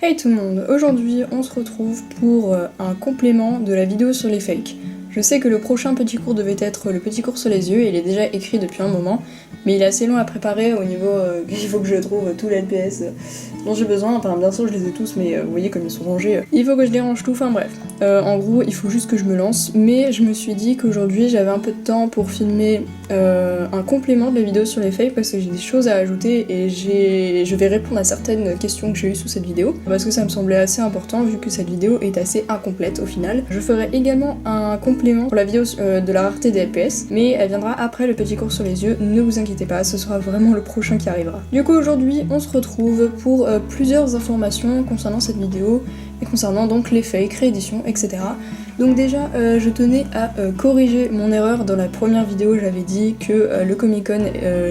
Hey tout le monde, aujourd'hui on se retrouve pour un complément de la vidéo sur les fakes. Je sais que le prochain petit cours devait être le petit cours sur les yeux, il est déjà écrit depuis un moment, mais il est assez long à préparer au niveau il faut que je trouve tous les LPS dont j'ai besoin, enfin bien sûr je les ai tous, mais vous voyez comme ils sont rangés, il faut que je les range tout, enfin bref. En gros il faut juste que je me lance, mais je me suis dit qu'aujourd'hui j'avais un peu de temps pour filmer un complément de la vidéo sur les fakes parce que j'ai des choses à ajouter et je vais répondre à certaines questions que j'ai eues sous cette vidéo parce que ça me semblait assez important vu que cette vidéo est assez incomplète au final. Je ferai également un complément pour la vidéo de la rareté des LPS, mais elle viendra après le petit cours sur les yeux, ne vous inquiétez pas, ce sera vraiment le prochain qui arrivera. Du coup aujourd'hui on se retrouve pour plusieurs informations concernant cette vidéo et concernant donc les fakes, rééditions, etc. Donc déjà, je tenais à corriger mon erreur. Dans la première vidéo, j'avais dit que le Comic Con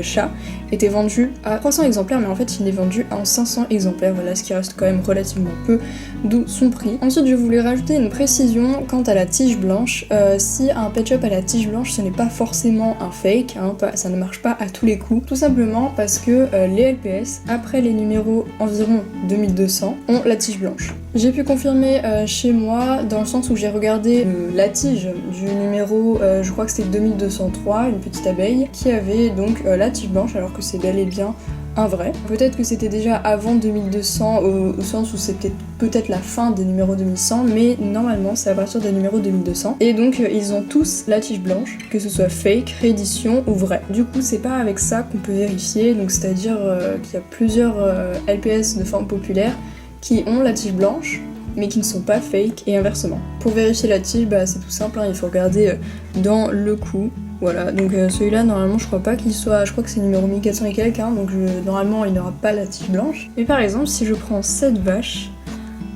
chat était vendu à 300 exemplaires, mais en fait il est vendu en 500 exemplaires, voilà, ce qui reste quand même relativement peu, d'où son prix. Ensuite, je voulais rajouter une précision quant à la tige blanche. Si un pet shop a la tige blanche, ce n'est pas forcément un fake, hein, ça ne marche pas à tous les coups, tout simplement parce que les LPS, après les numéros environ 2200, ont la tige blanche. J'ai pu confirmer chez moi, dans le sens où j'ai regardé la tige du numéro, je crois que c'était 2203, une petite abeille, qui avait donc la tige blanche, alors que c'est bel et bien un vrai. Peut-être que c'était déjà avant 2200, au sens où c'était peut-être la fin des numéros 2100, mais normalement c'est à partir des numéros 2200. Et donc ils ont tous la tige blanche, que ce soit fake, réédition ou vrai. Du coup c'est pas avec ça qu'on peut vérifier, donc c'est-à-dire qu'il y a plusieurs LPS de forme populaire qui ont la tige blanche, mais qui ne sont pas fake, et inversement. Pour vérifier la tige, c'est tout simple, hein, il faut regarder dans le cou. Voilà, donc celui-là, normalement, je crois pas qu'il soit... Je crois que c'est numéro 1400 et quelques, hein, donc normalement, il n'aura pas la tige blanche. Mais par exemple, si je prends cette vache,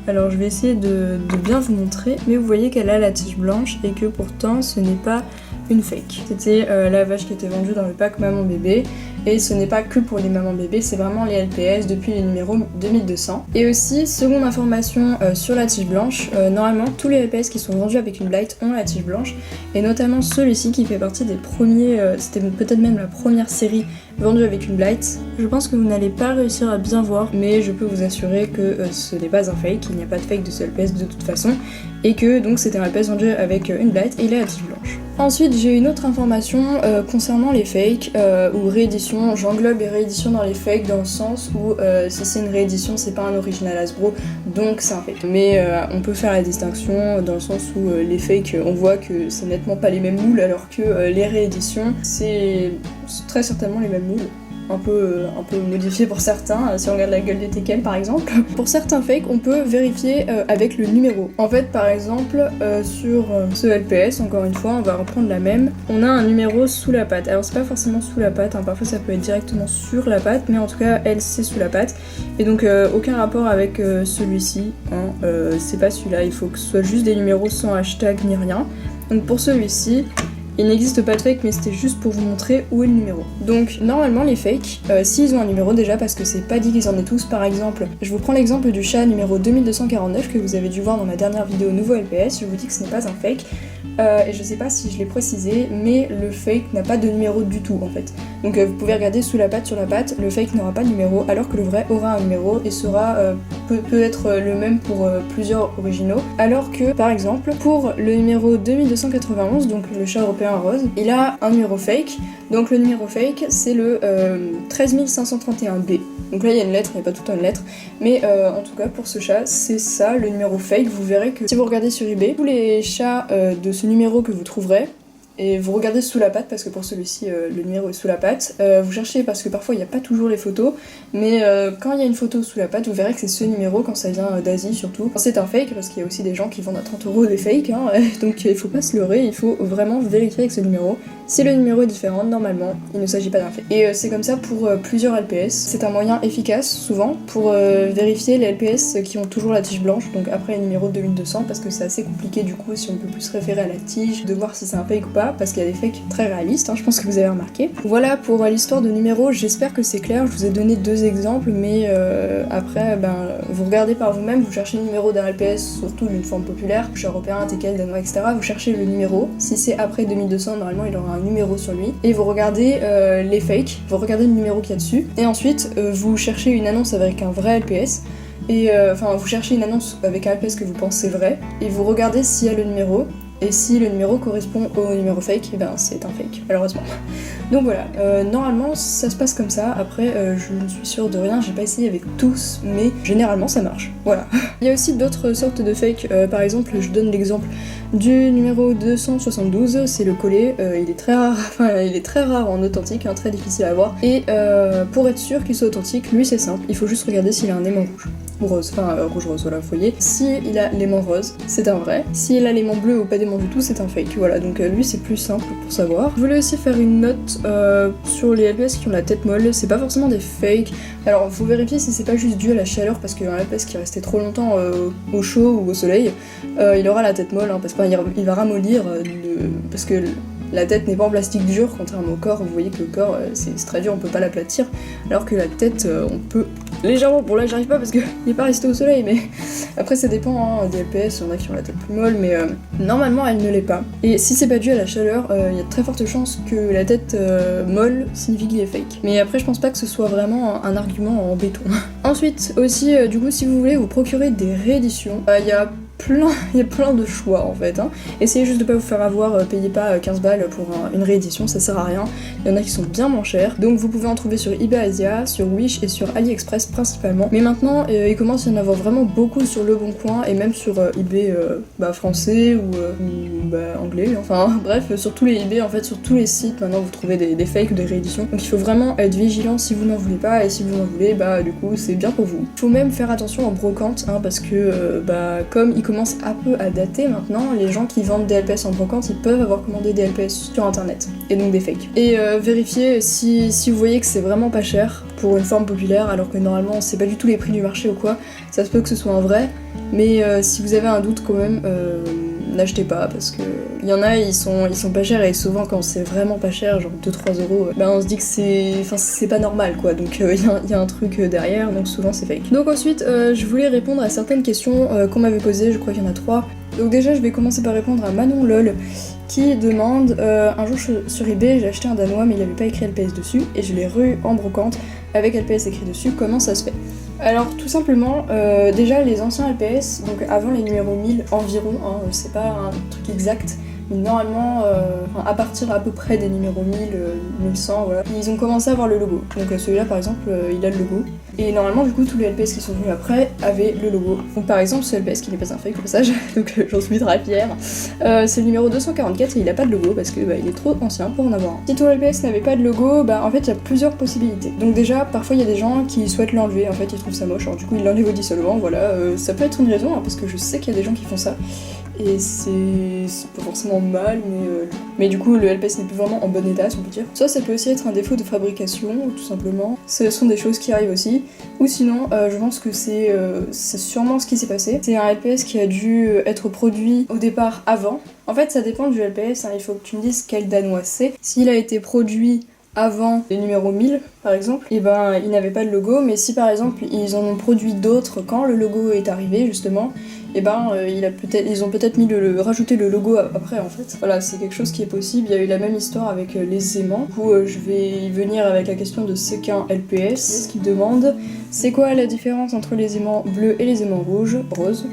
alors je vais essayer de bien vous montrer, mais vous voyez qu'elle a la tige blanche, et que pourtant, ce n'est pas une fake. C'était la vache qui était vendue dans le pack Maman Bébé, et ce n'est pas que pour les mamans bébés, c'est vraiment les LPS depuis les numéros 2200. Et aussi, seconde information sur la tige blanche, normalement tous les LPS qui sont vendus avec une blight ont la tige blanche, et notamment celui-ci qui fait partie des premiers, c'était peut-être même la première série vendue avec une blight. Je pense que vous n'allez pas réussir à bien voir, mais je peux vous assurer que ce n'est pas un fake, il n'y a pas de fake de ce LPS de toute façon, et que donc c'était un LPS vendu avec une blight et il a la tige blanche. Ensuite, j'ai une autre information concernant les fakes ou rééditions. J'englobe les rééditions dans les fakes dans le sens où si c'est une réédition, c'est pas un original Hasbro, donc c'est un fake. Mais on peut faire la distinction dans le sens où les fakes, on voit que c'est nettement pas les mêmes moules, alors que les rééditions, c'est très certainement les mêmes moules. Un peu modifié pour certains, si on regarde la gueule des Tekken par exemple. Pour certains fakes, on peut vérifier avec le numéro. En fait, par exemple, sur ce LPS, encore une fois, on va reprendre la même, on a un numéro sous la patte. Alors c'est pas forcément sous la patte, hein, parfois ça peut être directement sur la patte, mais en tout cas, elle c'est sous la patte. Et donc aucun rapport avec celui-ci, hein, c'est pas celui-là, il faut que ce soit juste des numéros sans hashtag ni rien. Donc pour celui-ci, il n'existe pas de fake, mais c'était juste pour vous montrer où est le numéro. Donc normalement les fakes, s'ils ont un numéro déjà, parce que c'est pas dit qu'ils en aient tous, par exemple, je vous prends l'exemple du chat numéro 2249 que vous avez dû voir dans ma dernière vidéo nouveau LPS, je vous dis que ce n'est pas un fake, et je sais pas si je l'ai précisé, mais le fake n'a pas de numéro du tout en fait. Donc vous pouvez regarder sous la patte, sur la patte, le fake n'aura pas de numéro, alors que le vrai aura un numéro et sera peut être le même pour plusieurs originaux, alors que par exemple pour le numéro 2291, donc le chat européen rose, il a un numéro fake, donc le numéro fake c'est le 13531B. Donc là il y a une lettre, il n'y a pas tout une lettre, mais en tout cas pour ce chat c'est ça le numéro fake. Vous verrez que si vous regardez sur eBay, tous les chats de ce numéro que vous trouverez, et vous regardez sous la patte parce que pour celui-ci le numéro est sous la patte, vous cherchez parce que parfois il n'y a pas toujours les photos, mais quand il y a une photo sous la patte vous verrez que c'est ce numéro quand ça vient d'Asie surtout. C'est un fake parce qu'il y a aussi des gens qui vendent à 30 € des fakes, hein, donc il faut pas se leurrer, il faut vraiment vérifier avec ce numéro. Si le numéro est différent, normalement il ne s'agit pas d'un fake. Et c'est comme ça pour plusieurs LPS, c'est un moyen efficace souvent pour vérifier les LPS qui ont toujours la tige blanche, donc après les numéros 2200, parce que c'est assez compliqué du coup si on peut plus se référer à la tige, de voir si c'est un fake ou pas, parce qu'il y a des fakes très réalistes, hein, je pense que vous avez remarqué. Voilà pour l'histoire de numéros, j'espère que c'est clair, je vous ai donné deux exemples, mais après vous regardez par vous-même, vous cherchez le numéro d'un LPS, surtout d'une forme populaire, chez européen, Tekken, danois, etc. Vous cherchez le numéro, si c'est après 2200, normalement il aura un numéro sur lui, et vous regardez les fakes, vous regardez le numéro qu'il y a dessus, et ensuite vous cherchez une annonce avec un vrai LPS, et enfin vous cherchez une annonce avec un LPS que vous pensez vrai, et vous regardez s'il y a le numéro, et si le numéro correspond au numéro fake, et ben c'est un fake, malheureusement. Donc voilà, normalement ça se passe comme ça, après je ne suis sûre de rien, j'ai pas essayé avec tous, mais généralement ça marche, voilà. Il y a aussi d'autres sortes de fakes, par exemple je donne l'exemple du numéro 272, c'est le collet, il est très rare, enfin il est très rare en authentique, hein, très difficile à avoir, et pour être sûr qu'il soit authentique, lui c'est simple, il faut juste regarder s'il a un aimant rouge. Ou rose, enfin rouge-rose, voilà, vous voyez. Si il a l'aimant rose, c'est un vrai. S'il a l'aimant bleu ou pas d'aimant du tout, c'est un fake. Voilà, donc lui c'est plus simple pour savoir. Je voulais aussi faire une note sur les LPS qui ont la tête molle, c'est pas forcément des fakes. Alors faut vérifier si c'est pas juste dû à la chaleur, parce qu'un LPS qui est resté trop longtemps au chaud ou au soleil, il aura la tête molle, hein, parce qu'il va ramollir, parce que la tête n'est pas en plastique dur, contrairement au corps, vous voyez que le corps c'est très dur, on peut pas l'aplatir, alors que la tête on peut légèrement, bon là j'arrive pas parce qu'il n'est pas resté au soleil, mais après ça dépend hein, des LPS, il y en a qui ont la tête plus molle, mais normalement elle ne l'est pas. Et si c'est pas dû à la chaleur, il y a de très fortes chances que la tête molle signifie qu'il est fake. Mais après je pense pas que ce soit vraiment un argument en béton. Ensuite aussi, du coup si vous voulez vous procurer des rééditions, il y a plein de choix en fait. Hein. Essayez juste de pas vous faire avoir, payez pas 15 balles pour une réédition, ça sert à rien. Il y en a qui sont bien moins chers. Donc vous pouvez en trouver sur eBay Asia, sur Wish et sur AliExpress principalement. Mais maintenant il commence à y en avoir vraiment beaucoup sur Le Bon Coin et même sur eBay français ou anglais. Enfin bref, sur tous les eBay en fait, sur tous les sites maintenant vous trouvez des fakes ou des rééditions. Donc il faut vraiment être vigilant si vous n'en voulez pas, et si vous en voulez, du coup c'est bien pour vous. Il faut même faire attention en brocante hein, parce que comme il commence un peu à dater maintenant, les gens qui vendent des LPS en brocante, ils peuvent avoir commandé des LPS sur internet, et donc des fakes. Et vérifiez si vous voyez que c'est vraiment pas cher pour une forme populaire, alors que normalement c'est pas du tout les prix du marché ou quoi, ça se peut que ce soit un vrai, mais si vous avez un doute quand même, n'achetez pas, parce que il y en a, ils sont pas chers, et souvent quand c'est vraiment pas cher, genre 2-3 euros, on se dit que c'est pas normal quoi, donc il y a un truc derrière, donc souvent c'est fake. Donc ensuite, je voulais répondre à certaines questions qu'on m'avait posées, je crois qu'il y en a 3. Donc déjà je vais commencer par répondre à Manon LOL, qui demande un jour sur eBay j'ai acheté un danois mais il avait pas écrit LPS dessus, et je l'ai re en brocante avec LPS écrit dessus, comment ça se fait? Alors tout simplement, déjà les anciens LPS, donc avant les numéros 1000 environ, hein, c'est pas un truc exact, mais normalement à partir à peu près des numéros 1000, 1100, voilà, ils ont commencé à avoir le logo. Donc celui-là par exemple, il a le logo. Et normalement du coup tous les LPS qui sont venus après avaient le logo. Donc par exemple ce LPS qui n'est pas un fake au passage, donc j'en suis très fière, c'est le numéro 244 et il a pas de logo parce que il est trop ancien pour en avoir un. Si ton LPS n'avait pas de logo, en fait il y a plusieurs possibilités. Donc déjà parfois il y a des gens qui souhaitent l'enlever, en fait ils trouvent ça moche, alors du coup ils l'enlèvent dissolvant, voilà, ça peut être une raison hein, parce que je sais qu'il y a des gens qui font ça. Et c'est pas forcément mal, mais du coup le LPS n'est plus vraiment en bon état si on peut dire. Ça peut aussi être un défaut de fabrication, tout simplement. Ce sont des choses qui arrivent aussi. Ou sinon, je pense que c'est sûrement ce qui s'est passé. C'est un LPS qui a dû être produit au départ avant. En fait ça dépend du LPS, hein, il faut que tu me dises quel danois c'est. S'il a été produit avant les numéros 1000 par exemple, il n'avait pas de logo, mais si par exemple ils en ont produit d'autres quand le logo est arrivé justement, ils ont peut-être rajouté le logo après en fait. Voilà, c'est quelque chose qui est possible. Il y a eu la même histoire avec les aimants. Du coup, je vais y venir avec la question de c'est qu'un LPS, qui demande c'est quoi la différence entre les aimants bleus et les aimants roses.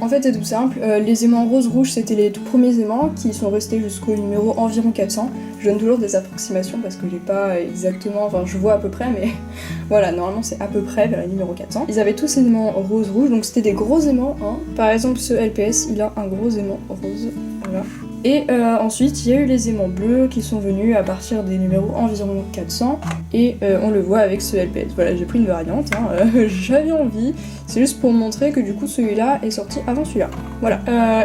En fait, c'est tout simple. Les aimants rose-rouge, c'était les tout premiers aimants qui sont restés jusqu'au numéro environ 400. Je donne toujours des approximations parce que j'ai pas exactement, enfin je vois à peu près, mais voilà, normalement c'est à peu près vers le numéro 400. Ils avaient tous ces aimants rose-rouge, donc c'était des gros aimants. Hein. Par exemple, ce LPS, il a un gros aimant rose, voilà. Et ensuite, il y a eu les aimants bleus qui sont venus à partir des numéros environ 400, et on le voit avec ce LPS. Voilà, j'ai pris une variante, hein, j'avais envie, c'est juste pour montrer que du coup celui-là est sorti avant celui-là. Voilà.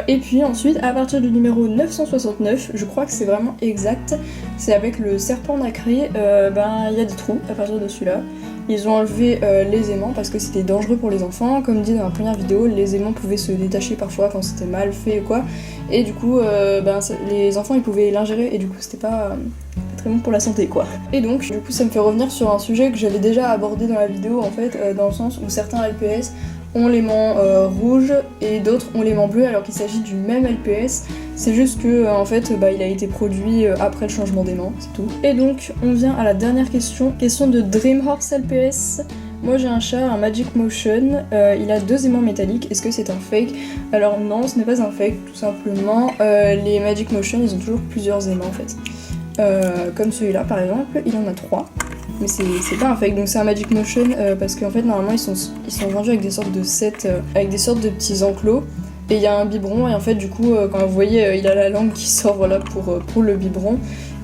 Et puis ensuite, à partir du numéro 969, je crois que c'est vraiment exact, c'est avec le serpent nacré, il y a des trous à partir de celui-là. Ils ont enlevé les aimants parce que c'était dangereux pour les enfants. Comme dit dans la première vidéo, les aimants pouvaient se détacher parfois quand c'était mal fait ou quoi. Et du coup, les enfants ils pouvaient l'ingérer et du coup c'était pas très bon pour la santé quoi. Et donc, du coup ça me fait revenir sur un sujet que j'avais déjà abordé dans la vidéo en fait, dans le sens où certains LPS ont l'aimant rouge et d'autres ont l'aimant bleu alors qu'il s'agit du même LPS. C'est juste que en fait il a été produit après le changement d'aimant, c'est tout. Et donc on vient à la dernière question de Dreamhorse LPS. Moi j'ai un chat, un Magic Motion, il a 2 aimants métalliques, est-ce que c'est un fake? Alors non, ce n'est pas un fake, tout simplement. Les Magic Motion, ils ont toujours plusieurs aimants en fait. Comme celui-là par exemple, il en a 3. Mais c'est pas un fake, donc c'est un Magic Motion parce qu'en fait normalement ils sont vendus avec des sortes de sets, avec des sortes de petits enclos. Et il y a un biberon et en fait du coup quand vous voyez il a la langue qui sort voilà pour le biberon.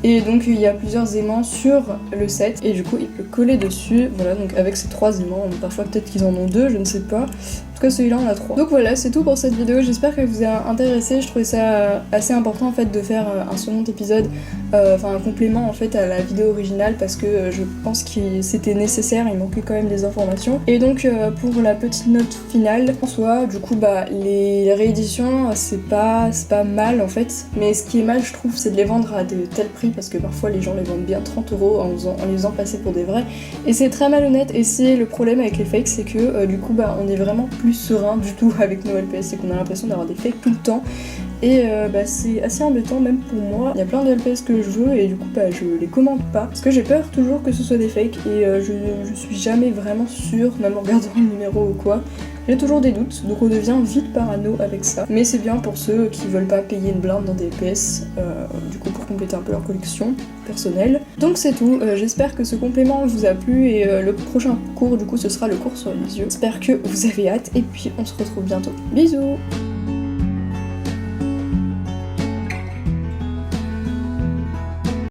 Et donc il y a plusieurs aimants sur le set et du coup il peut coller dessus, voilà, donc avec ces 3 aimants, parfois peut-être qu'ils en ont 2, je ne sais pas. En tout cas celui-là on a 3. Donc voilà, c'est tout pour cette vidéo, j'espère qu'elle vous a intéressé, je trouvais ça assez important en fait de faire un second épisode, enfin un complément en fait à la vidéo originale parce que je pense que c'était nécessaire, il manquait quand même des informations. Et donc pour la petite note finale, en soi, du coup bah les rééditions c'est pas mal en fait, mais ce qui est mal je trouve c'est de les vendre à de tels prix parce que parfois les gens les vendent bien 30 € en les faisant passer pour des vrais et c'est très malhonnête et c'est le problème avec les fakes, c'est que du coup bah on est vraiment plus serein du tout avec nos LPS, c'est qu'on a l'impression d'avoir des fakes tout le temps et bah c'est assez embêtant même pour moi. Il y a plein de LPS que je veux et du coup bah je les commande pas parce que j'ai peur toujours que ce soit des fakes et je suis jamais vraiment sûre, même en regardant le numéro ou quoi. J'ai toujours des doutes, donc on devient vite parano avec ça. Mais c'est bien pour ceux qui veulent pas payer une blinde dans des LPS, du coup pour compléter un peu leur collection personnelle. Donc c'est tout, j'espère que ce complément vous a plu et le prochain cours du coup ce sera le cours sur les yeux. J'espère que vous avez hâte et puis on se retrouve bientôt. Bisous!